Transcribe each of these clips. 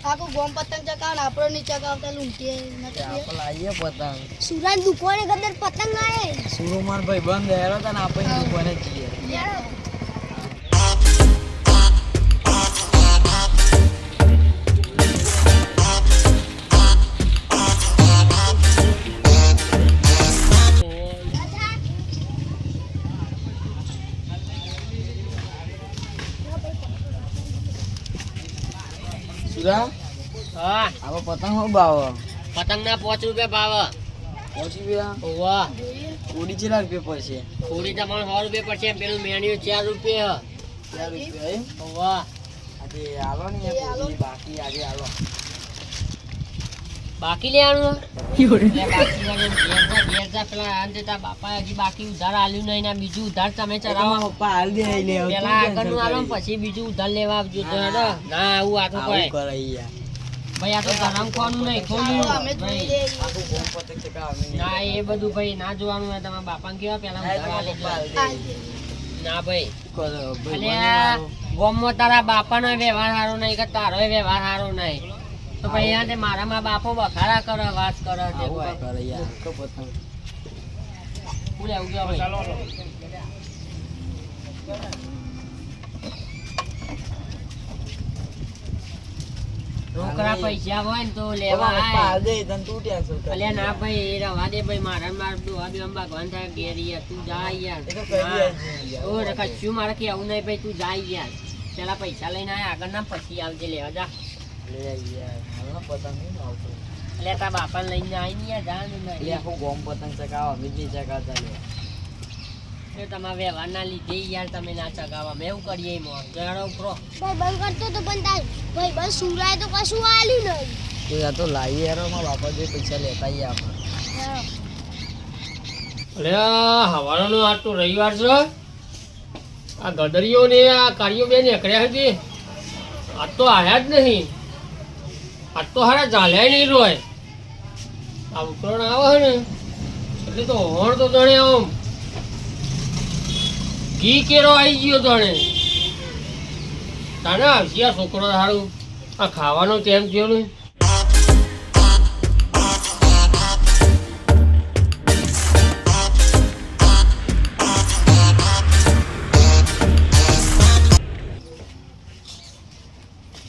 આખું ગોમ પતંગ ચકાવ ને આપણો નહીં ચકાવતા લૂંટીએ આપણે લાવીએ પતંગ સુરાન દુકાને કદર પતંગ આવે સુરુમાન ભાઈ બંધ હેરો હતા ને આપણે દુકાને જઈએ હા આવો પતંગ હો ભાવ પતંગ ના 5 રૂપિયા ભાવ 5 રૂપિયા વાહ ઉડી કેટલા રૂપિયા પડશે થોડી તમારે 100 રૂપિયા પડશે પેલું મેન્યુ 4 રૂપિયા 4 રૂપિયા એમ વાહ આજે આલો ને બાકી આજે આલો બાકી લેવાનું બાકી પેલા અંતે તા બાપા હજી બાકી ઉધાર આલ્યું નહીં ને બીજું ઉધાર તમે ચરાવો પપ્પા હાલ દે લે પેલા આગળનું આલો પછી બીજું ઉધાર લેવા આવજો તો હેડો ના આવું આ તો કોઈ કરે યાર ભાઈ આ તો ગરમ ખોનું નહીં ખોનું આખું ગોમ પતંગ ચકાવ ના એ બધું ભાઈ ના જોવાનું હોય તમારા બાપાને કેવા પેલા ઉધાર આલી ના ભાઈ અલ્યા ગોમમાં તારા બાપાનો વ્યવહાર સારો નહીં કે તારો વ્યવહાર સારો નહીં તો ભાઈ યાર મારા માં બાપો બખાડા કરે વાત કરે કરે યાર તો પતંગ પૂરે આવું ગયો ભાઈ રોકડા પૈસા હોય ને તો લેવા હાલ દે તને તૂટ્યા છો અલ્યા ના ભાઈ રવા દે ભાઈ મારા માર દોવા બે ભગવાન થાય ગેરિયા તું જા યાર એ તો કરી ઓ કશું મારે કે આવું નહીં ભાઈ તું જા યાર પેલા પૈસા લઈને આય આગળ ના પછી આવજે લેવા જા લે યાર હાલનો પતંગ નહીં આવતો એટલે તારા બાપાને લઈને આવીને યાર જા ને એટલે આખું ગોમ પતંગ ચકાવ અમે જ નહીં ચકાવતા લે એ તમારા વ્યવહારના લીધે યાર તમે ના ચગાવા મેં એવું કરીએ એમાં જડો ઉપરો ભાઈ બંધ કરતો તો પણ તાર ભાઈ બસ સુરાય તો કશું આલ્યું નહીં તો યા તો લાવી યાર માં બાપા જે પૈસા લેતા આવીએ આપણે અરે હવારનો આજ તો રવિવાર છે આ ગદરીઓ ને આ કાર્યો બેન એકડ્યા હતી આજ તો આયા જ નહીં આજ તો હારા ચાલ્યા નહીં રોય આ ઉતરણ આવે ને એટલે તો હોણ તો તણે આમ ઘી કેરો આવી ગયો તણે તાને આવશે આ છોકરો સારું આ ખાવાનો ટાઈમ થયો ને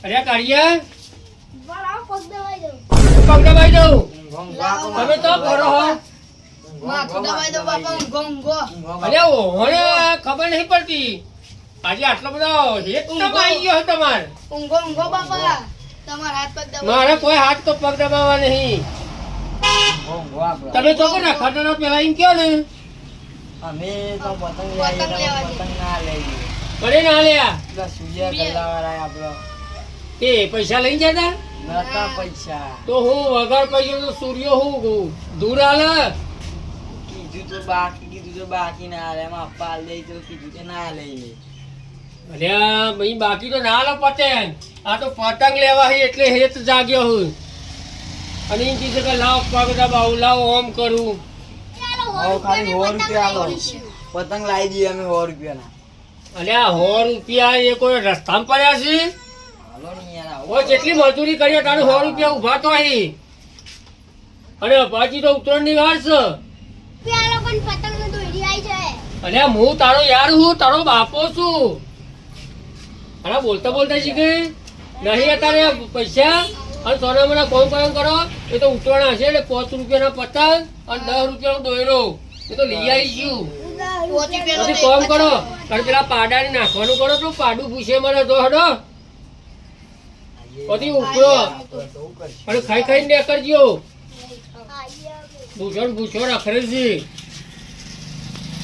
અરે કાઢિયા પગ દવાઈ દઉં પગ દબાઈ દઉં તમે તો કરો હો માથું દવાઈ દઉં બાપા ઊંઘો અરે ઓને ખબર નહીં પડતી આજે આટલો બધો હેત દબાઈ ગયો તમારે ઊંઘો બાપા તમારા હાથ પગ દબાઈ મારે કોઈ હાથ તો પગ દબાવવા નહીં તમે તો કોને ખતરો પેલા એમ કયો ને અમે તો પતંગ લેવા પતંગ ના લઈએ પડે ના લ્યા પેલા સૂર્યા ગલ્લાવાળા આપણો એ પૈસા લઈ જતા નતા પૈસા તો હું વગર પૈસા તો સૂર્ય હું દૂર હાલે કીધું તો બાકી ના હાલે એમાં અપ્પા હાલ દે તો કીધું કે ના લઈએ અલ્યા ભાઈ બાકી તો ના લો પતંગ આ તો પતંગ લેવા હી એટલે હેત જાગ્યો હું અને એમ કીધું કે લાવ પગ દબાવું લાવ ઓમ કરું ખાલી 100 રૂપિયા આલો પતંગ લાવી દઈએ અમે 100 રૂપિયાના અલ્યા 100 રૂપિયા એ કોઈ રસ્તામાં પડ્યા છે હાલો ને યાર ઓ જેટલી મજૂરી કરીએ તારું 100 રૂપિયા ઉભા તો અહીં અને પાછી તો ઉત્તરાયણ ની વાર છે પેલો પણ પતંગ નો દોરી આવી જાય અલ્યા હું તારો યાર હું તારો બાપો છું અરે બોલતા બોલતા શીખે નહીં અત્યારે પૈસા અને સોના મને કોમ કરો એ તો ઉતરવાના હશે એટલે 5 રૂપિયાના પતંગ અને 10 રૂપિયાનો દોયરો એ તો લઈ આવીશું પછી કોમ કરો અને પેલા પાડાને નાખવાનું કરો તો પાડું પૂછે મને તો હડો પછી ઉપરો અને ખાઈ ખાઈને ને કરજો ભૂષણ રખડે છે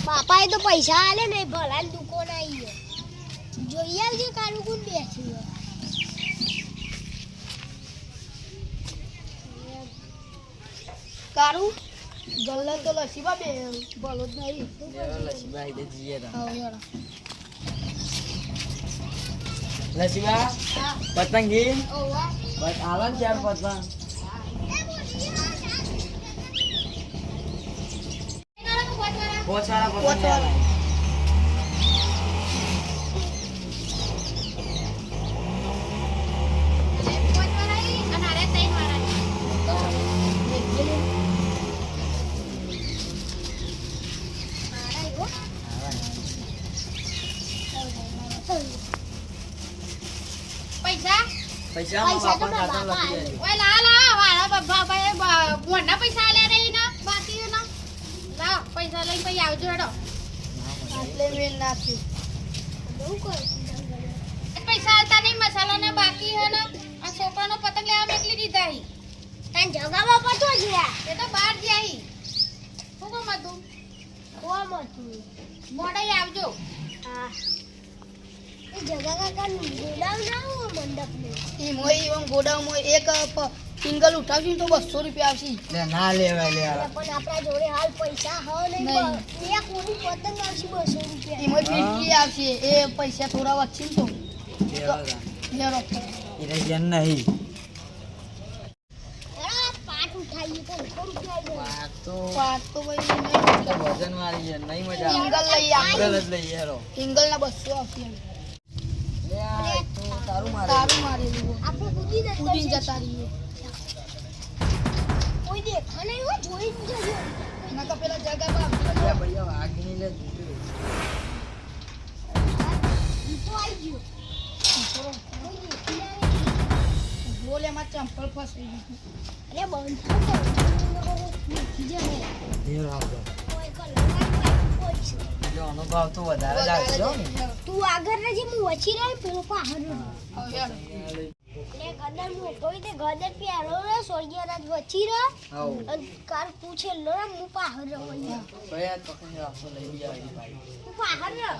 બાપા એ તો પૈસા આલે ને ભલા દુકાન આવી ગયો જોઈએ આવજે કારું કોણ બેઠી કારું ગલ્લા તો લસીબા બે ભલો જ નહીં લસીબા ઈદે જીએ તા આવ યાર લસીબા પતંગી ઓ વાહ બસ આલન ચાર પતંગ बहुत सारा पतंग है પૈસા પૈસા તો બાપા મારા બાપા લખી દે. ઓય લા વાળા બાબા ભાઈ મોંના પૈસા આલ્યા રે ના બાકી ના લા પૈસા લઈને પછી આવજો હેડો આટલે મેલ નાખ્યું બહુ કોઈ પૈસા આલતા નહીં મસાલા ને બાકી હે ને આ છોકરાનો પતંગ લેવા મેકલી દીધા હી તને જગાવા પડતો જ યાર એ તો બહાર ગયા હી શું કામ હતું કોમ હતું મોડે આવજો હા એ જગા કાકાનું ગોડાઉન ના હોય મંડપનું ઈ મોઈ એમ ગોડાઉનમાં એક સિંગલ ઉઠાવશું તો 200 રૂપિયા આવશે લે ના લેવાય લે એટલે યાર. પણ આપણા જોડે હાલ પૈસા હોય નહીં નહીં. એક ઓલી પતંગ આવશે 200 રૂપિયા એમાં ફીરકી આવશે એ પૈસા થોડા વધશે ને તો લેવા જા. લેરો એને જેન નહીં. અરે પાટ ઉઠાઈએ તો 100 રૂપિયા લે. વાત તો પાટ તો ભાઈ એટલે વજન વાળી છે, નહીં મજા આવે. સિંગલ લઈ સિંગલ આવે જ લઈએ હેરો. સિંગલ ના 200 આવશે લે આ એક તો તારું મારે. તારું મારેલું આપણે કૂદી કૂદીને જતા જતા રહીએ કોઈ દેખા નહીં હોય જોઈ જ જજો નકા પેલા જગામાં લે ભૈયા વાઘની લે જોજો. ઈ તો આઈ ગયો કોઈ દેખી ના બોલ એમાં ચંપલ ફસાઈ ગયું અરે બંધ તો દેખી જાય હેરો આપજો. કોઈ કલર કોઈ છે જો આનો ભાવ તો વધારે જ આવશે હો ને. તું આગળ રહેજે હું વચ્ચે રહી પેલો પાહર રહ્યો હવે ને ગદર મોટો તે ગદર પ્યારો રે સોળિયા રાત વચ્ચે રહ્યો હાઉ. અને કાર પૂછે લો હું પાહર રહ્યો અહીંયા ભૈયા તો કઈ રાખો લઈ બી આવી ભાઈ. હું પાહર રહ્યો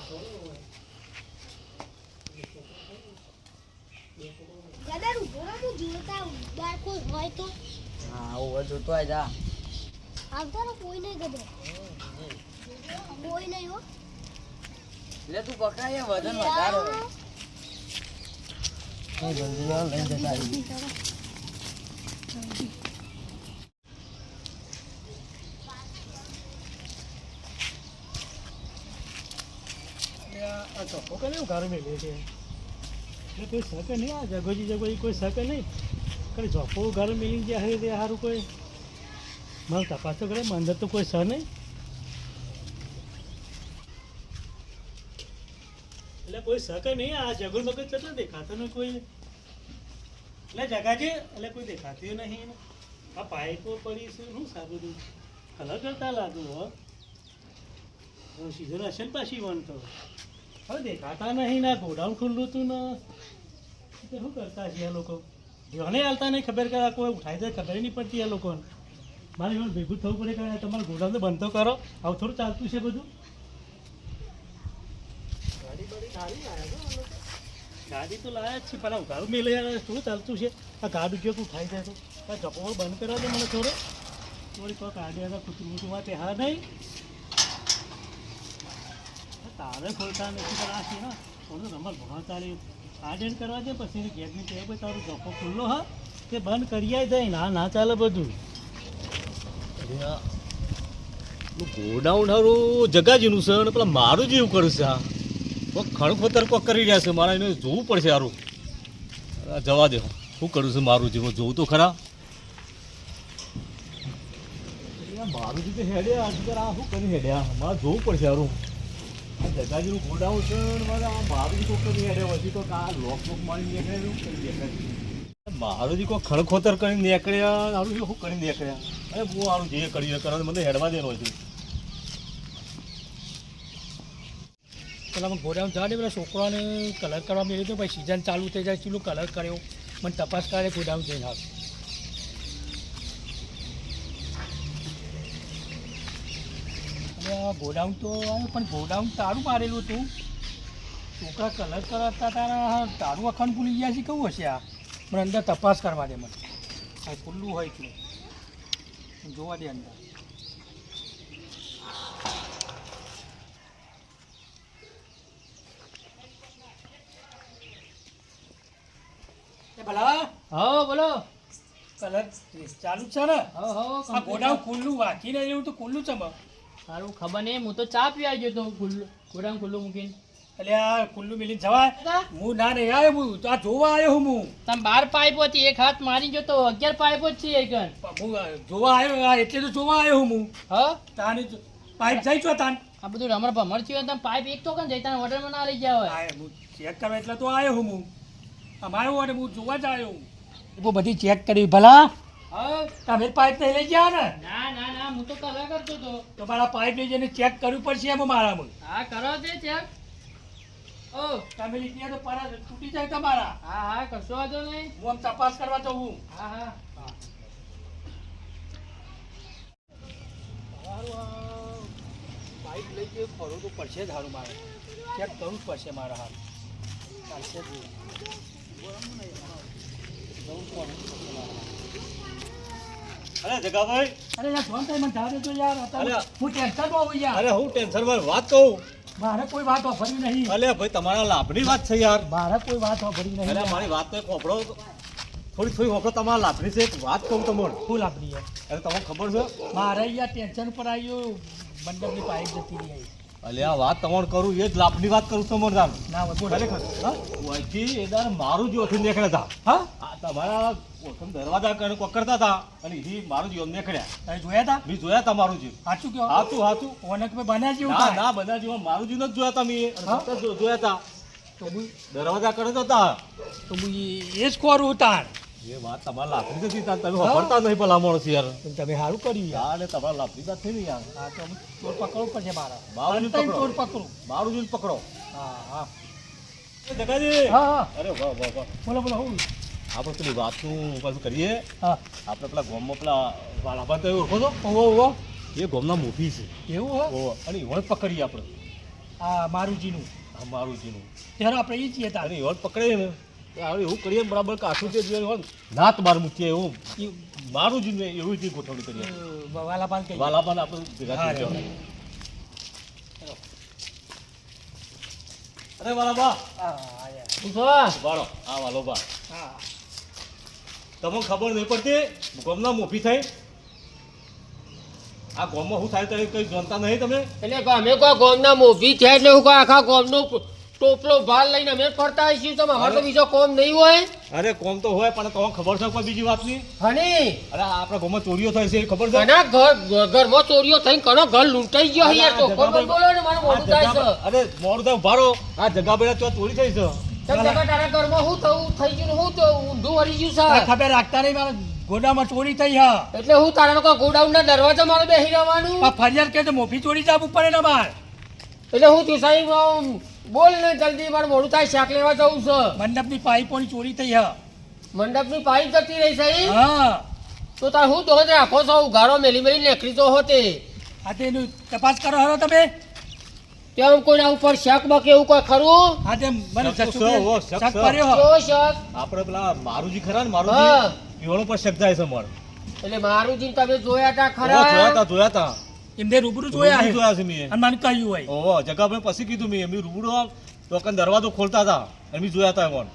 ગદર ઉભો રહો હું જોતા આવું. બાર કોઈ હોય તો હા ઓવર જોતો આય જા. આવતા ને કોઈ નહીં ગદર કોઈ નહીં હો લે તું પકડાય વજન વધારે હોય. એ જલ્દી આવ લઈ જતા આવી. આ ચોખ્ખો કરે એવું ઘર મેલે છે એટલે કોઈ શકે નહીં આ જગોજી કોઈ શકે નહીં કરે ચોખ્ખો ઘર મેલી ગયા હોય તે સારું કોઈ મને તપાસ તો કરે અંદર તો કોઈ સહ નહીં એટલે કોઈ શકે નહીં આ જગો મગજ ચટલો દેખાતો નહીં કોઈ એટલે જગાજી એટલે કોઈ દેખાતું નહીં આ પાઇપો પડી છે શું સારું બધું કલર કરતા લાગુ હો સીઝન હશે ને પાછી વણતો હવે દેખાતા નહીં ના ગોડાઉન ખુલ્લું હતું ને તો શું કરતા છે આ લોકો ધ્યાને હાલતા નહીં ખબર કે આ કોઈ ઉઠાઈ જાય ખબર નહીં પડતી આ લોકોને મારે એમાં ભેગું થવું પડે કે તમારે ગોડાઉન તો બંધ તો કરો આવું થોડું ચાલતું છે બધું ગાડી બડી સારી લાયા છો આ લોકો. ગાડી તો લાયા જ છે પણ આ ઉઘાડું મેલે યાર થોડું ચાલતું છે આ ગાડી ઉપયોગ ઉઠાઈ જાય તો આ ચપ્પો બંધ કરવા દે મને થોડો થોડી કોઈ ગાડી હતા કૂતરું તું તે હા નહીં તારે ખોલતા નથી પણ આ છે ને થોડું રમત ભણવા ચાલે આડેન કરવા દે પછી ગેટની ટેબ હોય તારું ચોખ્ખો ખુલ્લો હા તે બંધ કરીએ જાય ના ના ચાલે બધું ગોડાઉન હારું જગાજીનું છે અને પેલા મારું જેવું કર્યું છે આ કોઈક ખણખોતર કોક કરી રહ્યા છે મારે એને જોવું પડશે સારું જવા દે શું કર્યું છે મારું જેવું જોવું તો ખરા મારું જે હેડ્યા આજકાલ આ શું કરી હેડ્યા મારે જોવું પડશે સારું આ જગાજીનું ગોડાઉન છે અને મારે આ મારું કોક કરી હેડ્યા પછી તો આ લોક મારી નીકળે એવું કરી દેખાય મારું જે કોઈ ખણખોતર કરીને નીકળ્યા સારું શું કરીને નીકળ્યા અરે હું સારું જે કરી કરે મને હેડવા દેનો છે પેલા મને ગોડાઉન જવા દે પેલા છોકરાને કલર કરવા મેળ્યો તો ભાઈ સિઝન ચાલુ થઈ જાય ચીલું કલર કર્યો મને તપાસ કરે ગોડાઉન જઈને હાલ અને આ ગોડાઉન તો આવ્યો પણ ગોડાઉન તારું મારેલું હતું છોકરા કલર કરાતા તારા તારું અખંડ ભૂલી ગયા છે કેવું હશે આ મને અંદર તપાસ કરવા દે મને આ ખુલ્લું હોય એટલે જોવા દે અંદર ભલા હા બોલો કલર ચાલુ જ છે ને હા હા આ ગોડાઉન ખુલ્લું વાંચીને એવું તો ખુલ્લું છે બા. સારું ખબર નહીં હું તો ચા પીવા ગયો તો ગોડાઉન ખુલ્લું મૂકીને એટલે આ ખુલ્લું મિલી જવાય હું ના નહીં આવ્યો હું તો આ જોવા આવ્યો હું તમે 12 પાઇપો હતી એક હાથ મારી ગયો તો 11 પાઇપો જ છે એક હું જોવા આવ્યો આ એટલે તો જોવા આવ્યો હું હા તાને પાઇપ જાય છો તાન આ બધું રમણ ભમર થયું તમે પાઇપ એક તો કન જઈતા ઓર્ડરમાં ના લઈ ગયા હોય હું ચેક કરવા એટલે તો આવ્યો હું અમારું વાળે હું જોવા જ આવ્યો હું બધી ચેક કરી ભલા હા તમે પાઇપ નહીં લઈ ગયા ને ના ના ના હું તો કલા કરતો હતો તો મારા પાઇપ લઈ જઈને ચેક કરવું પડશે એમાં મારામાં હા કરો તે ચેક ઓ તમે લીધી તો પારા તૂટી જાય તમારા હા હા કશો વાંધો નહીં હું આમ તપાસ કરવા જવું હા હા પાઇપ લઈ જઈએ ફરવું તો પડશે જ હારું મારે ચેક કરવું જ પડશે મારા હાલ ચાલશે જ નહીં. જવું જ પડશે મારે. અરે જગાભાઈ અરે યાર ફોન કરી મને જવા દેજો યાર અત્યારે અરે. હું ટેન્શનમાં હોઉં યાર અરે હું ટેન્શનમાં વાત કહું મારે કોઈ વાત વાપરવી નહીં અલે ભાઈ તમારા લાભની વાત છે યાર મારે કોઈ વાત વાપરવી નહીં અરે મારી વાત તો એક હોભળો થોડી હોભળો તમારા લાભની છે એક વાત કહું તમને ફૂલ આપણી યાર અરે તમને ખબર છે મારે યાર ટેન્શન પર આવ્યું મંડપની પાઇપ જતી રહી અલે આ વાત તમારે કરું એ જ લાભની વાત કરું છું મને ના હોય બોલ ખરેખર હા વચ્ચે એદાર મારું જ ઓઠું નીકળ્યા હતા હા આ તમારા ઓઠું દરવાજા કરીને કોકરતા હતા અને એ મારું જીવન નીકળ્યા તમે જોયા હતા મેં જોયા હતા મારું જીવ સાચું કયો હાચું હાચું ઓને કે બન્યા જેવું ના થાય. ના બધા જીવન મારું જીવન જ જોયા હતા મેં હા? જોયા હતા તો હું દરવાજા કરે તો હતા તો હું એ જ ખોરું તાર એ વાત તમારા લાભની નથી તાર તમે વાપરતા નહીં ભલા માણસ યાર તો તમે સારું કર્યું યાર યાર એ તમારા લાભની વાત થઈ ને યાર હા તો અમે ચોર પકડવું પડશે મારા મારું જ અંતર પકડો. ચોર પકડું મારું જીવન પકડો હા હા એ જગાજી હા હા અરે વાહ વાહ વાહ બોલો બોલો હું આપણે પેલી વાતનું પાછું કરીએ હા આપણે પેલા ગામમાં પેલા વાલાબા તો ઓળખો છો ઓવો ઓવો એ ગામના મોભી છે એવું હો ઓહો અને એવળ પકડીએ આપણે હા મારુંજીનું આ મારું જીનું ત્યારે આપણે એ છીએ તાર અને એવળ પકડીએ ને તો હવે એવું કરીએ ને બરાબર કાઠું છે જીવન હોય ને, નાત બાર મૂકીએ એવું ઈ મારું જીન એવું જ ગોઠવણી કરીએ વાલાપાન કહીએ વાલાબાને આપણે ભેગા હા, થઈ જવાના. અરે વાલાબા હા હા યાર. પૂછો વાળો આ વાલોબા હા તમને ખબર નહીં પડતી ગામના મોભી થઈ આ ગામમાં શું થાય તો કઈ જાણતા નહીં તમે એટલે અમે કોઈ ગોમના મોભી થયા એટલે હું કોઈ આખા ગોમનો ટોપલો ભાર લઈને અમે ફરતા આવીશું તમે અમારે તો બીજો કોમ નહીં હોય અરે કોમ તો હોય પણ તમને ખબર છે કોઈ બીજી વાતની હની અરે આપણા ગામમાં ચોરીઓ થાય છે એ ખબર છે ઘણા ઘરમાં ચોરીઓ થઈને ઘણો ઘર લૂંટાઈ ગયો યાર તો ખબર બોલો ને મારું મોઢું થાય છે અરે મોડું થાય ભારો આ જગા બેડા તો ચોરી થઈ છે તમ જગા તારા ઘરમાં શું થયું થઈ ગયું ને હું તો ઊંધું વળી ગયું આ છે ખબર રાખતા નહીં મારા ગોડામાં ચોરી થઈ હા એટલે હું તારા લોકો ગોડાઉનના દરવાજા મારે બેસી રહેવાનું આ ફરિયાદ કે તો મોફી ચોરી જવું પડે ને બાર એટલે હું તું સાહેબ બોલ ને જલ્દી મારું મોડું થાય શાક લેવા જવું છે મંડપની પાઇપોની ચોરી થઈ હા મંડપની પાઇપ જતી રહી સાહેબ હા તો તાર હું તો હોતે આખો સૌ ગારો મેલી મેલી નેકરી તો હોતે આ તે એનું તપાસ કરો હરો તમે તેમ કોઈના ઉપર શાક બાકી એવું કોઈ ખરું આ તે મને શક જસુ છે, ઓ, શક શક છે. કર્યો હો. કેવો શાક આપણે પેલા મારુજી ખરા ને હા. મારુજી પીવાનો પર શક જાય છે મારે એટલે મારું જીન તમે જોયા તા જોયા તા એમને રૂબરૂ જોયા રૂબરૂ હે. જોયા છે મેં અને મને કહ્યું હોય ઓહો જગા ભાઈ પછી કીધું મેં એમની રૂબરૂ આમ તો કન દરવાજો ખોલતા હતા અને મેં જોયા હતા એમાં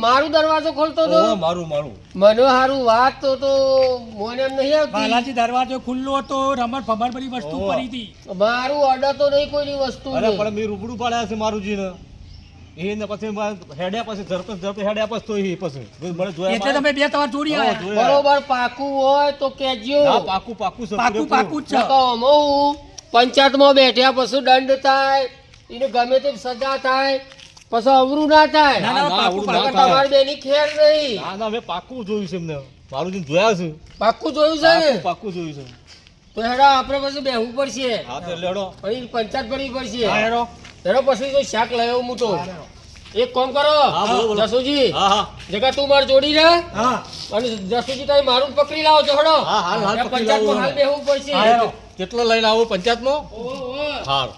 મારું દરવાજો ખોલતો તો ઓહો મારું મને હારું વાત તો મોને એમ નહીં આવતી બાલાજી દરવાજો ખુલ્લો હતો રમણ ફમણ બધી વસ્તુ ઓહો. પડી હતી મારું અડે તો નહીં કોઈની વસ્તુ અરે પણ મેં રૂબરૂ પાડ્યા છે મારુજીને એને પછી હેડ્યા પછી ઝડપે હેડ્યા પછી તો એ પછી મને જોયા એટલે તમે બે તમાર ચોરી ઓહો, આયા જોયા. બરોબર પાકું હોય તો કેજો ના, પાકું પાકું છે પાકું પાકું જ છે નકર અમુક પંચાયતમાં બેઠ્યા પછી દંડ થાય એને ગમે તે સજા થાય પછી અવરું ના થાય ના, ના, ના, પાકું આવડું પાકું. ના થાય. તમારી બેની ખેર નહીં ના ના મેં પાકું જોયું છે એમને મારુજીને જોયા છે પાકું જોયું છે ને પાકું જોયું છે તો હેડા આપણે પછી બેહવું પડશે હા તો લેડો પછી પંચાયત ભરવી પડશે હા, હેરો. હેડો પછી તો શાક લાવ્યો હું તો હા, હેરો. એક કામ કરો હા, બોલો, બોલો. જસુજી હા હા જગા તું માર જોડી રે હા અને જસુજી તારી મારું પકડી લાવો છો હેડો હા, હાલ પકડી પંચાયતમાં લાવો. હાલ બેહવું પડશે હા, હેરો. કેટલો લઈને આવો પંચાયતમાં ઓહો. હાર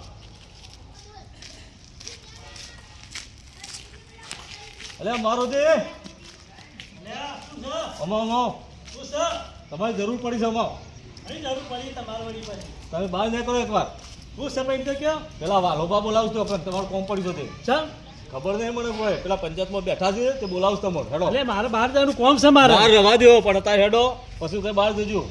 અલે મારો જે અમા તમારી જરૂર પડી છે અમા તમે બહાર નીકળો એકવાર પેલા વાલોબા બોલાવશો પણ તમારું કોમ પડી જશે ખબર નહીં મને કોઈ પેલા પંચાયતમાં બેઠા છે તે બોલાવશ તમને હેડો એટલે મારે બહાર જવાનું કોમ છે મારે બહાર રવા દો પણ અત્યારે હેડો પછી તમે બહાર જજો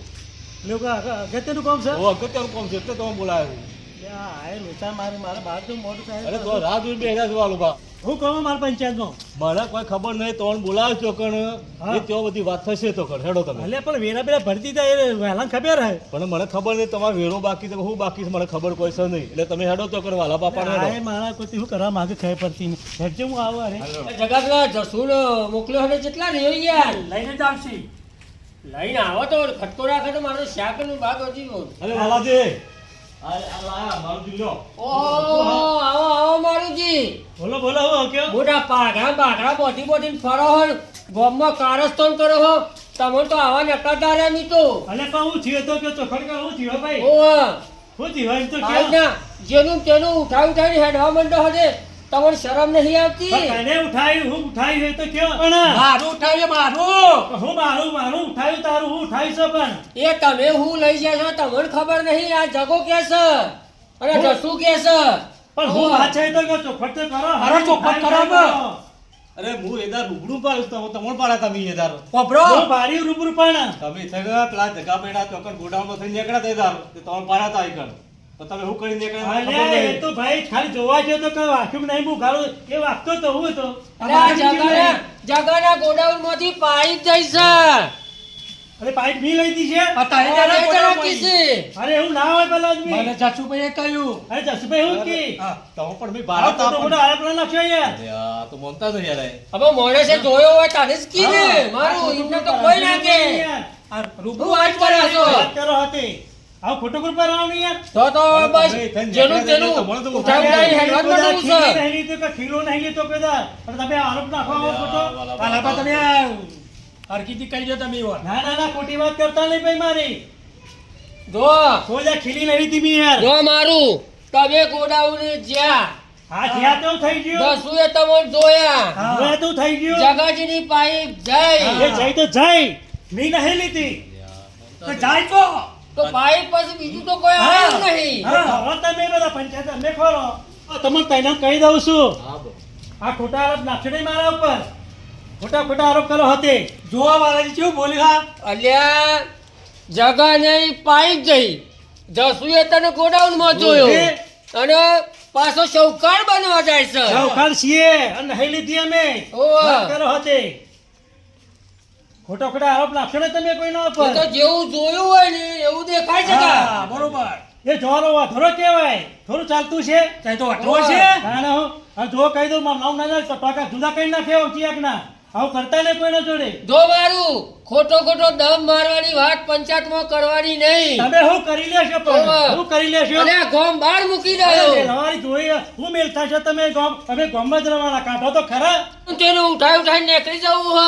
અગત્યનું કોમ છે ઓ અગત્યનું કોમ છે એટલે તમે બોલાવ્યા છે મારે બહાર જવું મોડું થાય અરે તો રાહ જોઈને બેઠા છો વાલોબા હું કહું મારા પંચાયતમાં મને કોઈ ખબર નહીં તોણ બોલાવ છો કણ એ ત્યાં બધી વાત થશે તો કણ હેડો તમે એટલે પણ વેરા બેરા ભરતી હતા એ વહેલા ખબર હે પણ મને ખબર નહીં તમારે વેરો બાકી છે હું બાકી છે મને ખબર કોઈ છે નહીં એટલે તમે હેડો તો કણ વાલા બાપા હેડો આ મારા કોઈ શું કરવા માંગે ખબર પડતી નહીં હેડજે હું આવું અરે જગા પેલા જસુન મોકલ્યો હવે કેટલા રહ્યો યાર લઈને જ આવશી લઈને આવો તો ખટકો રાખે તો મારો શાક નું ભાગ હજી અરે વાલાજી આ લાયા મારું દિલ્લો ઓહો આવો આવો મારુજી બોલો બોલો હું કયો મોટા પાઘા બાઘા બોધી બોધીને ફરો હો ગોમમાં કારસ્તાન કરો હો તમે તો આવા નકારદાર રહ્યા મી તો અલે પણ હું થયો તો કયો ચોખડ કા હું થયો ભાઈ ઓહ હું થયો એમ તો આજ કયો ના જેનું તેનું ઉઠાવીને હેડવા માંડો હશે તમને શરમ નહીં આવતી પણ તને ઉઠાયું હું ઉઠાયું એ તો કયો પણ મારું ઉઠાવીએ મારું હું મારું ઉઠાયું તારું હું ઉઠાયું છે પણ એ તમે હું લઈ જશો તમને ખબર નહીં આ જગો કે છે અને જસુ કે છે પણ હું પાછા તો કયો ચોખડ તો કરો અરે ચોખવટ કરો ને. અરે હું એદાર રૂબરૂ પાડું તો તમને પાડા તમે એદાર પોપરો હું બારી રૂબરૂ પણ તમે થયા પેલા જગા પેડા ચોકન ગોડાઉનમાં થઈને નીકળ્યા હતા એદાર તે તમને પાડા હતા આઈકણ તો તમે શું કરી નીકળ્યા મને ખબર અરે એ નહીં. તો ભાઈ ખાલી જોવા ગયો તો કઈ વાક્યું નહીં હું ગાળું એ વાગતો તો હું તો અરે આ જગાના ગોડાઉન માંથી પાઇપ જાય છે અરે પાઇપ બી લઈ દી છે તારી દાદા રાખી છે અરે એવું ના હોય પેલા આદમી મને જસુભાઈએ કહ્યું અરે જસભાઈ હું કી હા, તમે પણ ભાઈ આ બારા હતા તો પણ. મોટો આરોપ ના નાખ્યો યાર અરે આ તો મમતા જ યાર એ. હવે મોણસે જોયો હોય તારે જ કીધે મારું એમને તો કોઈ ના કે રૂબરૂ આજ કરે છો વાત કરો હતી આવ ફોટો ગ્રુપ પર આવની યાર તો બસ જેનું તેનું ઉઠાવી હેડવા જ માંડવું છે નહીં લીધું કે ખીલો નહીં લીધો પેદા અને તમે આરોપ નાખો આવો ફોટો પાલા તમે હરકીથી કહી દો તમે વાર ના ના ના ખોટી વાત કરતા નહીં ભાઈ મારી જો સોજા ખીલી નહીં હતી મી યાર જો મારું તમે ગોડાઉન જ્યાં હા જ્યાં તો થઈ ગયું દસુએ તમને જોયા હવે તો થઈ ગયું જગાજીની પાઇપ જાય એ જઈ તો જઈ મી નહીં લીધી તો જાય તો પાઇપ પછી બીજું તો કોઈ આવ્યું નહીં હા હવે તમે બધા પંચાયત અમે ખોરો તમને તને કહી દઉં છું હા બો. આ ખોટા આરોપ નાખશો નહીં મારા ઉપર ખોટા આરોપ કરો હતે જોવા વાળા કેવું બોલી હા અલ્યા જગાને પાઇપ જઈ જસુએ તને ગોડાઉન માં જોયો અને પાછો શૌકાર બનવા જાય છે સૌખાર છીએ અને નહીં લીધી અમે ઓહ. વાત કરો હતે ખોટા આરોપ નાખશો ને તમે કોઈના એ તો ઉપર જેવું જોયું હોય ને એવું દેખાય છે હા, કા? બરોબર એ જોવાનો વાથરો કહેવાય થોડું ચાલતું છે તો વાંધો છે ના હું અને જો કહી દઉં મારું નામ ના જાય તો ટોકા જુદા કઈ નાખે ચિયાકના આવું કરતા નહીં કોઈના જોડે જો મારું ખોટો દમ મારવાની વાત પંચાયતમાં કરવાની નહીં તમે શું કરી લેશો પણ ઓહ. શું કરી લેશો અને આ ગોમ બહાર મૂકી અરે દો તમારી જોઈ હું મેલ થશો તમે અમે ગામમાં જ રહેવાના કાઢો તો ખરા તેનું ઉઠાઈને નીકળી જવું હ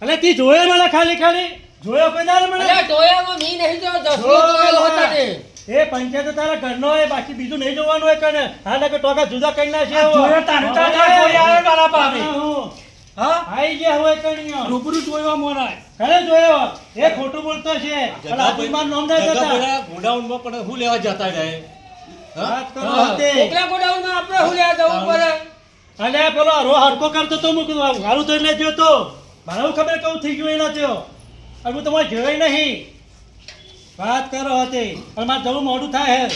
એટલે તી જોયે મને ખાલી જોયો કોઈ દાડે મને અલ્યા જોયામાં મી નહીં જો દસુએ ઓહ. જોયેલો હતો ને એ પંચાયત તારા ઘરનો હોય બાકી બીજું નહીં જોવાનું હોય કને હા કે ટોકા જુદા કરી નાખે જોયો તારું તો જોઈ આવ્યો તારા પાસે. હા આઈ ગયા હોય કણીઓ રૂબરૂ જોયો મોરાય ખરે જોયો એ ખોટું બોલતો છે જગા અને આતુરમાર નામ ના જગા દેતા પેલા ગોડાઉનમાં પણ શું લેવા જતા જાય હા? વાત કરો હતે એકલા ગોડાઉનમાં આપણે હું લેવા જવું પડે અને પેલો રો હરકો કરતો તો મૂકું હારું તો એટલે જોયો તો મને શું ખબર કેવું થઈ ગયું એના થયો અને હું તમારે જોઈ નહીં વાત કરો હતી અને મારે જવું મોડું થાય હે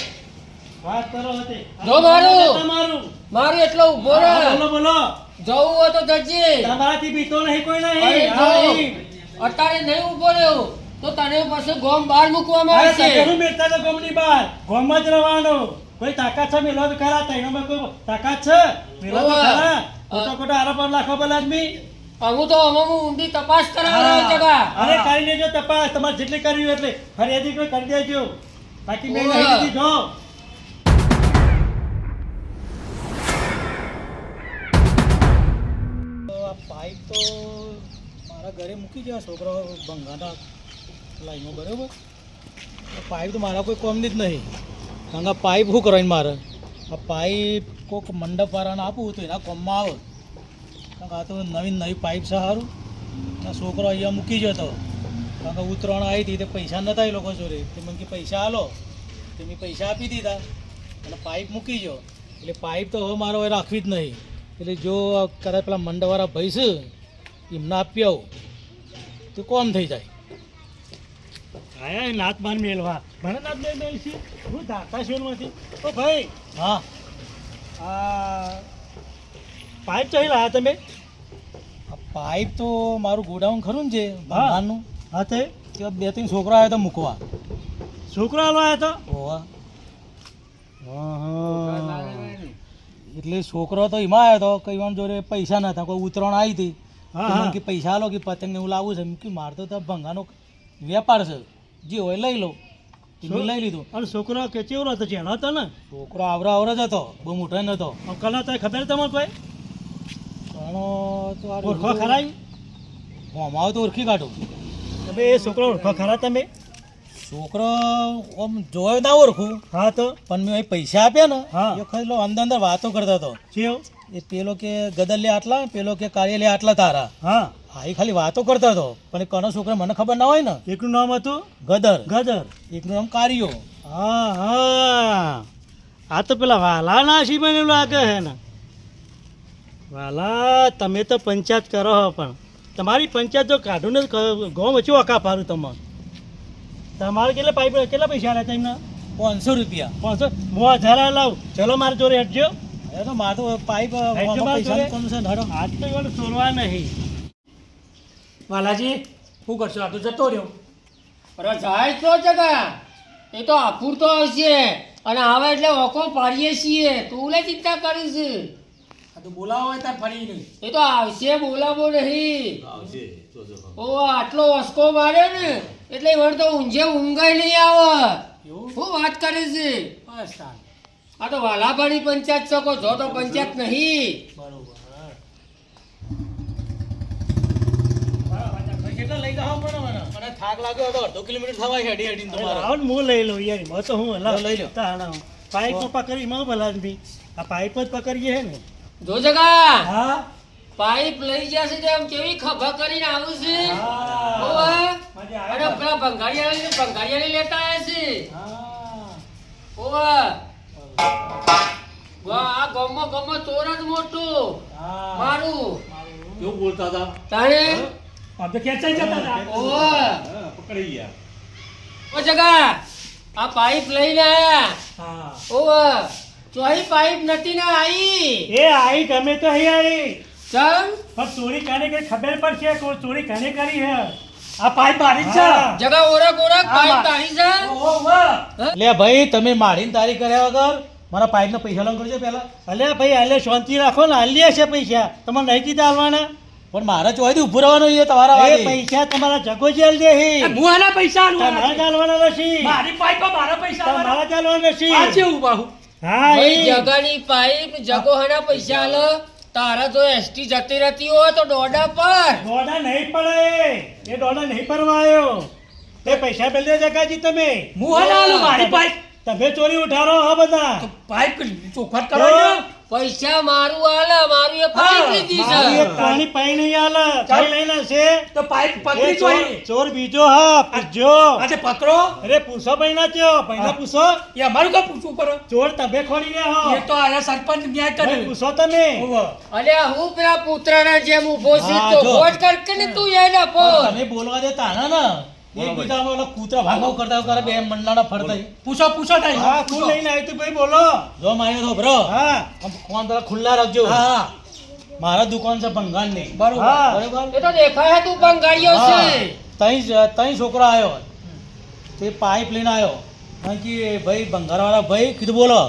વાત કરો હતી જો મારું. તમારું મારું એટલો ઉભો રહે બોલો બોલો જવું હોય તો જજે તમારાથી બીતો નહીં કોઈ અરે નહીં જો, હા, નહીં. અત્યારે નહીં ઉભો રહ્યો તો તને પછી ગોમ બહાર મૂકવામાં અરે આવશે તકેરું મેળતા તો ગામની બહાર ગામમાં જ રહેવાનો કોઈ તાકાત છે મેલો તો ખરા તૈણોમાં કોઈ તાકાત છે મેલો તો ઓવે. ખરા ખોટો આરોપ લાખો પેલા આદમી હું તો અમે ઊંડી તપાસ કરાવવાનો જગા અરે કરી લેજો તપાસ તમારે જેટલી કરવી હોય એટલે ફરિયાદી કોઈ કરી દેજો બાકી મેં ઓવે. નહીં લીધી જો આ પાઇપ તો મારા ઘરે મૂકી ગયા છોકરાઓ ભંગાના લાઈનો બરાબર પાઇપ તો મારા કોઈ કોમની જ નહીં કારણ કે આ પાઇપ શું કરવાની મારે આ પાઇપ કોઈક મંડપવાળાને આપવું તો એના કોમમાં આવે કારણ કે આ તો નવી પાઇપ છે સારું આ છોકરો અહીંયા મૂકી જતો કારણ કે ઉતરાણ આવી હતી તે પૈસા નહોતા એ લોકો જોડે તે મને કે પૈસા આલો તે મેં પૈસા આપી દીધા અને પાઇપ મૂકી ગયો એટલે પાઇપ તો હવે મારો હવે રાખવી જ નહીં એટલે જો કદાચ પેલા મંડપવાળા ભાઈ છે એમને આપી આવું તો કોમ થઈ જાય હા નાત માન મેળવા મને નાત નહીં મેળ છે હું દાતા શેરમાંથી ઓ ભાઈ હા આ પાઇપ ચાલી લાયા તમે? પાઇપ તો મારું ગોડાઉન ખરું ને જે ભગવાનનું. હા તે બે ત્રણ છોકરા આવ્યા હતા મૂકવા. છોકરા આવ્યા હતા? હોવા. એટલે છોકરો તો એમાં આવ્યો હતો કઈ વાર જોડે પૈસા નતા, કોઈ ઉતરાણ આવી હતી કે પૈસા આલો કે પતંગ ને એવું લાવવું છે. કે મારે તો ભંગાનો વેપાર છે, જે હોય લઈ લો. લઈ લીધું. અને છોકરો કે કેવો હતો? જેનો હતો ને છોકરો આવરો જ હતો, બહુ મોટો નતો. કલા તો ખબર તમારે કોઈ ઓળખો ખરા? હોમાં તો ઓળખી કાઢું. તમે એ છોકરો ઓળખો ખરા તમે? છોકરો આમ જોયો ના ઓળખું. હા તો પણ મેં પૈસા આપ્યા ને એ ખાલી અંદર અંદર વાતો કરતો હતો. એ પેલો કે ગદર લે આટલા, પેલો કે કાર્ય લે આટલા તારા. હા એ ખાલી વાતો કરતો હતો. પણ એ કનો છોકરો મને ખબર ના હોય ને. એકનું નામ હતું ગદર. ગદર. એકનું નામ કાર્યો. હા હા આ તો પેલા વાલા ના શી બનેલું લાગે હે ને. વાલા તમે તો પંચાયત કરો હો, પણ તમારી પંચાયત જો કાઢું ને ઘઉં વચ્ચે અકા પાડું તમે. તમારે કેટલા પૈસા આલ્યા તમને? 500 રૂપિયા. 500? હું 1000 લાવ. ચલો મારે જોડે હેઠજો. એ તો મારે તો પાઇપ હાથ તો એવાનું છોડવા નહીં. વાલાજી શું કરશો? આ તો જતો રહ્યો. અરે જાય તો જગા, એ તો આફુર તો આવશે અને આવે એટલે ઓકો પાડીએ છીએ. તું લે ચિંતા કરીશ. આ તો બોલાવો હોય ત્યાં ફરી નહીં. એ તો આવશે, બોલાવો નહીં. આવશે ઓ આટલો ઓસ્કો મારે ને એટલે વર તો ઊંઝે ઊંઘાઈ નહીં આવે. શું વાત કરે છે? આ તો વાલાભાની પંચાયત શકો છો તો પંચાયત નહીં. કેટલા લઈ જાવ પણ મને થાક લાગ્યો હતો. 2 કિલોમીટર થવા હેડી હેડી તમારે. આવ હું લઈ લઉં યાર. બસ તો હું લઈ લો. પાઇપ પકડી માં ભલા બી આ પાઇપ જ પકડીએ હે ને. જો જગા હા પાઇપ લઈ જશે તો એમ કેવી ખભા કરીને આવું છે. ઓવા અને પેલા ભંગારિયાને લેતા આવ્યા છે. ઓવા વાહ આ ગમો ચોર જ મોટું મારું. કેવું બોલતા હતા? તાણે આમ તો ખેંચાઈ જતા હતા. ઓવા પકડી ગયા. ઓ જગા આ પાઇપ લઈને આયા. હા ઓવા ચોહી પાઇપ નથી ને આવી. એ આઈ ગમે તો હી આઈ. ચલ પણ ચોરી કાને કઈ ખબર પડશે કોઈ ચોરી કાને કરી હે? આ પાઇપ મારી છે. જગા ઓરખ પાઇપ તારી છે. લે ભાઈ તમે મારીને તારી કર્યા વગર મારા પાઇપ ના પૈસા લંગ કરજો પેલા. અલે ભાઈ હાલે શાંતિ રાખો ને. હાલ્યા છે પૈસા તમારે નહીં કીધા હાલવાના. પણ મારા ચોથી ઉભું રહેવાનું છે તમારા. એ પૈસા તમારા જગો જેલ દે હે. મુહાના પૈસા તમારા ચાલવાના નથી. મારી પાઇપ મારા પૈસા તમારા ચાલવાના નથી. આ છે ઉભા. હા ભાઈ જગાની પાઇપ જગો હના પૈસા આલો. તારા જો એસટી જતી રહેતી હોય તો દોડા પર. દોડા નહીં પડે. એ દોડા નહીં પરવાયો. તે પૈસા બેલ દે જગાજી તમે. મુહાના આલો મારી પાઇપ. તમે ચોરી ઉઠારો હા બધા. પાઇપ ચોખવટ કરો. પૈસા મારું આલે મારું એ પાઇપ લીધી છે. એક પાણી પાઈ નહીં આલે. કઈ લઈને છે તો પાઇપ પકડી જોઈ. ચોર બીજો હા પૂછજો. આજે પકડો. અરે પૂછો પૈના ત્યો પૈના પૂછો. એ અમારું કા પૂછવું પડે? ચોર તમે ખોરી લે હો. એ તો આયા સરપંચ ન્યાય કરે. પૂછો તમે. અલ્યા હું પેલા પુત્રના જેમ ઊભો છે તો વોટ કરકે ને તું એને પો. તમે બોલવા દેતા ના ના. એક બીજામાં ઓલા કૂતરા ભાગો કરતા કરે બે મંડલાના ફરતા. પૂછો તાઈ. હા કોણ લઈને આવ્યું તું ભાઈ બોલો. જો માર્યો તો બ્રો. હા ફોન તો ખુલ્લા રાખજો. હા મારા દુકાન છે ભંગાર ની. બરોબર એ તો દેખાય તું ભંગારીયો છે. તઈ છોકરો આવ્યો તે પાઇપ લઈને આવ્યો. કારણ કે ભાઈ ભંગારવાળા ભાઈ કીધું બોલો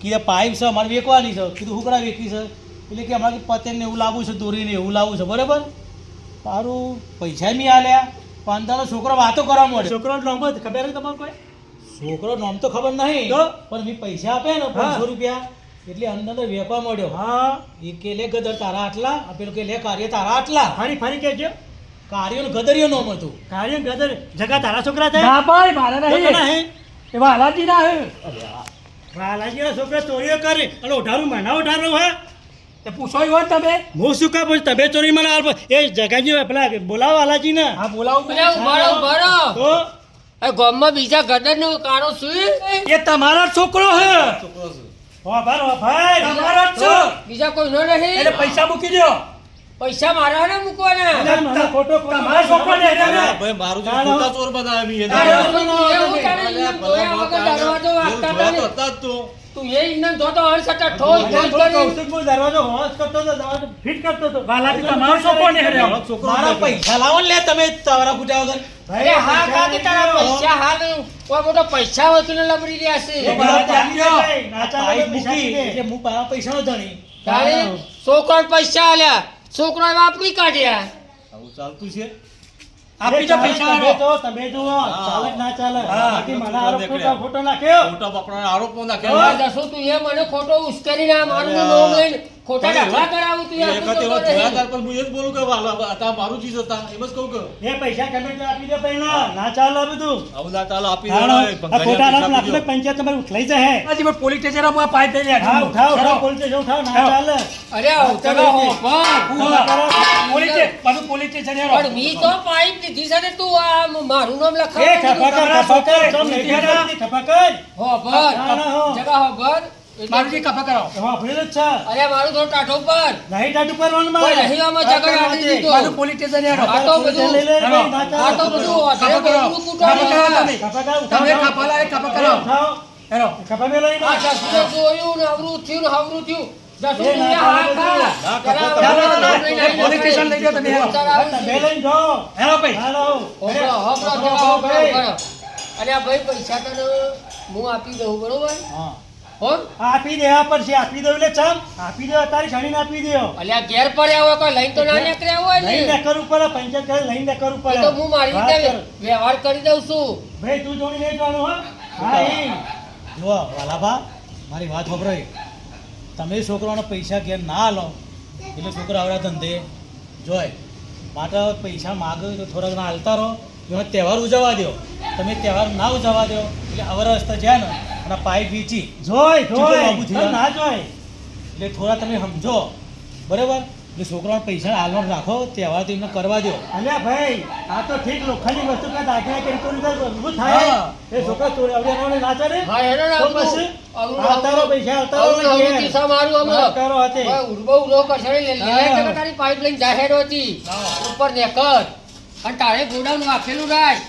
કીધું પાઇપ છે અમારે વેચવાની છે. કીધું હું કરા વેચી છે એટલે કે અમારે પતંગને એવું લાવવું છે દોરીને એવું લાવવું છે. બરાબર તારું પૈસા બી આલ્યા. પાંદાનો છોકરો વાતો કરવા મળે. છોકરો નામ ખબર છે તમારે કોઈ? છોકરો નામ તો ખબર નહીં પણ મેં પૈસા આપ્યા ને 500 રૂપિયા એટલે અંદર વેચવા મળ્યો. હા એ કે લે ગદર તારા આટલા, પેલું કે લે કાર્ય તારા આટલા. ફરી કેજો. કાર્યો ગદરિયો નામ હતું. કાર્ય ગદર જગા તારા છોકરા થાય? ના ભાઈ મારા નહીં. એ વાલાજી ના હે. વાલાજી ના છોકરા ચોરીઓ કરે અને ઉઠારું મહિના ઉઠારું હે. તે પૂછો હોય તમે. હું શું કા પૂછ તમે ચોરી મને એ જગાજી પેલા બોલાવો વાલાજી ને. હા બોલાવો. બરો તો એ ગામમાં બીજા ગદર નો કારો શું? એ તમારો છોકરો હે. ભાઈ તમારો છો. બીજા કોઈ નો નહીં. એટલે પૈસા મૂકી દો. પૈસા મારા ને મૂકવાના. ફોટો તમારો છોકરો ને ભાઈ મારું જે ખોટા ચોર બનાવી એ એવું તારે જોયા વગર દરવાજો વાગતા હતા ને. તું એ ઇન્જન જોતો હર સટા ઠોલ ઠોલ કરી કૌશિકનો દરવાજો હોશ કરતો હતો, દરવાજો ફિટ કરતો હતો. વાલાથી તમારો છોકરો ને હેડ્યો. મારા પૈસા લાવો ને લે તમે તારા ફૂટ્યા વગર. અરે હા કાકી તારા પૈસા હાલ કોઈ મોટો પૈસા વસૂલ લબડી રહ્યા છે એ બરાબર આપી દો. ના ચાલે પાઇપ તો મૂકી પૈસા એટલે હું મારા પૈસાનો ધણી. તારે છોકરો પૈસા આલ્યા છોકરો વાપરી કાઢ્યા આવું ચાલતું છે. આપી દો પૈસા. તમે તો તમે જુઓ ચાલે કે ના ચાલે. હા. બાકી મને આરોપ ખોટો નાખ્યો. મોટા બાપડાના આરોપો હવે નાખ્યા. દસો તું એ મને ખોટો ઉશ્કેરીને આ મારું નામ લઈને ખોટા દાખલા કરાવું તું એ યાર વખતે એવા જોયા તાર પર હું એ જ બોલું કે વાલા હતા મારું ચીજ હતા એમ જ કહું કે એ પૈસા તમે તો આપી દો પહેલા. ના ચાલે આ બધું. આવું ના ચાલો આપી હાલો. દેવાનો. આ ખોટા આરોપ નાખીને પંચાયત તમારે ઉઠલાઈ જાય. હજી પણ પોલીસ સ્ટેશનમાં આ પાઇપ લઈ હા, ઉઠાવો, ઉઠાવો, પોલીસ સ્ટેશન ઉઠાવો. ના ચાલે. અરે આવતા હો પણ પોલીસ પાછું પોલીસ સ્ટેશન પણ મી તો પાઇપ દીધી છે ને તું આ મારું નામ એ ઠપાકર, ઠપાકર, ચમ નહીં દેખાતી, ઠપાકર. હો ભર ના, ના, હો. જગા હો ભર મારુજી કફા કરાવો એમાં ભરેલું જ છે. અરે મારું થોડું ટાઢો પર નહીં ટાટું કરવાનું મારે. કોઈ નહીં આમાં જગા આટી દીધો પાછું પોલીસ સ્ટેશન આ તો બધું લઈ લે, ભાઈ, ના ચાલે. આ તો બધું વધારે કફા કરાવો. બધું કફા કરાવો કૂટો તમે. ઠપાકર, તમે ઉઠાવો. કફા લાવે કફા કરાવો ઉઠાવો. હેરો કફા મેં લઈ લો. આ જસુને જોયું ને અવરું થયું ને હવરું થયું જસુ એ તું ના યા ચાલે હા બધું. ખા ના, ના, ના, ના. પોલીસ સ્ટેશન લઈ જાઓ તમે. તમે લઈને જાઓ. હેરો ભાઈ હાલો. હોબળો હોબળો હોબળો, જગા હોબળો ભાઈ. કરો અરે આ ભાઈ પૈસા તને હું આપી દઉં બરોબર હા. હો આપી દેવા પડશે. આપી દો એટલે ચમ આપી દો. તારી છણીને આપી દો. અલ્યા ઘેર પડ્યા હોય કોઈ લઈને તો ના નીકળ્યા હોય ને લઈને કરવું પડે. પંચાયત કરે લઈને કરવું એ પડે. તો હું મારી વાત રીતે કર. વ્યવહાર કરી દઉં છું ભાઈ તું જોડી નહીં જવાનું હો. હા ઈ. જુઓ વાલાભા મારી વાત સાંભળો. તમે છોકરાઓને પૈસા ઘેર ના આલો એટલે છોકરા આવડા ધંધે જોય માટે પૈસા માગે તો થોડા ઘણા હાલતા રહો. એમાં તહેવાર ઉજવવા દો. તમે તહેવાર ના ઉજવવા દો એટલે અવરા રસ્તા જ્યાં ને અને પાઇપ વીચી જોય ચૂંટો જોય લાગુ થયા. તને ના જોય. એટલે થોડા તમે સમજો બરાબર. એટલે છોકરાઓને પૈસા હાલવાનું રાખો. તહેવાર તો એમને કરવા દો. અલ્યા ભાઈ આ તો ઠીક લોખંડની વસ્તુ કા દાખલા કરી તો ઊભું થાય. હા. એ છોકરા ચોરી આવડે ના ચાલે. હા હેડો ને તો આવતું. પછી આવતું, આવતા રહો, આવતું. પૈસા આવતા રહો આવતું, આવતું, ઘેર. કિસ્સા મારું હમણાં. વાત કરો હાથે. ભાઈ ઉડબો ઉડો કરશે ને લે હા. તારી પાઇપ લઈને જાહેર હતી ઉપર નેકર અને તારે ગોડાઉન રાખેલું રાખ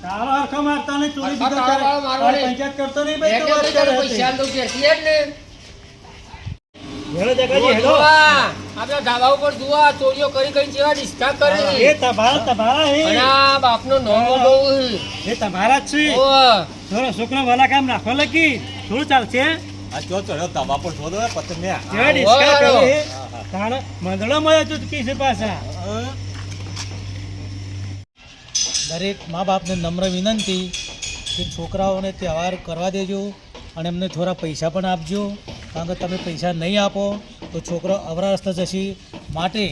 તારો હરખો મારતા નહીં, ચોરી હરખો બીજો તારો કરે. મારવો આ નહીં. પંચાયત કરતો નહીં ભાઈ, એટલે તો તો વાત તારે કરે પૈસા છે. આલ દઉં ઘેરથી જ ને હેડો જગાજી, હેડો. જોવા આપણા ધાબા ઉપર જોવા ચોરીઓ કરી કરી જેવા ડિસ્કા કરે એ તમારા હે. અને આ બાપનો નોમો બહુ એ તમારા જ છે. ઓહ. થોડો છોકરો વાલા કામ રાખો લકી થોડું ચાલશે. આ ચો ચડ્યો તાબા પર છો દો પતંગ ને જેવા ડિસ્કા વાહ, કરે. હા. તાણ મંદળો મળ્યો તું કી છે પાછા. દરેક મા બાપને નમ્ર વિનંતી કે છોકરાઓને તહેવાર કરવા દેજો અને એમને થોડા પૈસા પણ આપજો. કારણ કે તમે પૈસા નહીં આપો તો છોકરો અવરા રસ્તે જશે. માટે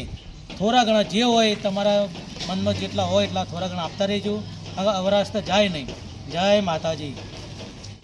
થોડા ઘણા જે હોય તમારા મનમાં જેટલા હોય એટલા થોડા ઘણા આપતા રહેજો. કારણ કે અવરા રસ્તે જાય નહીં. જય માતાજી.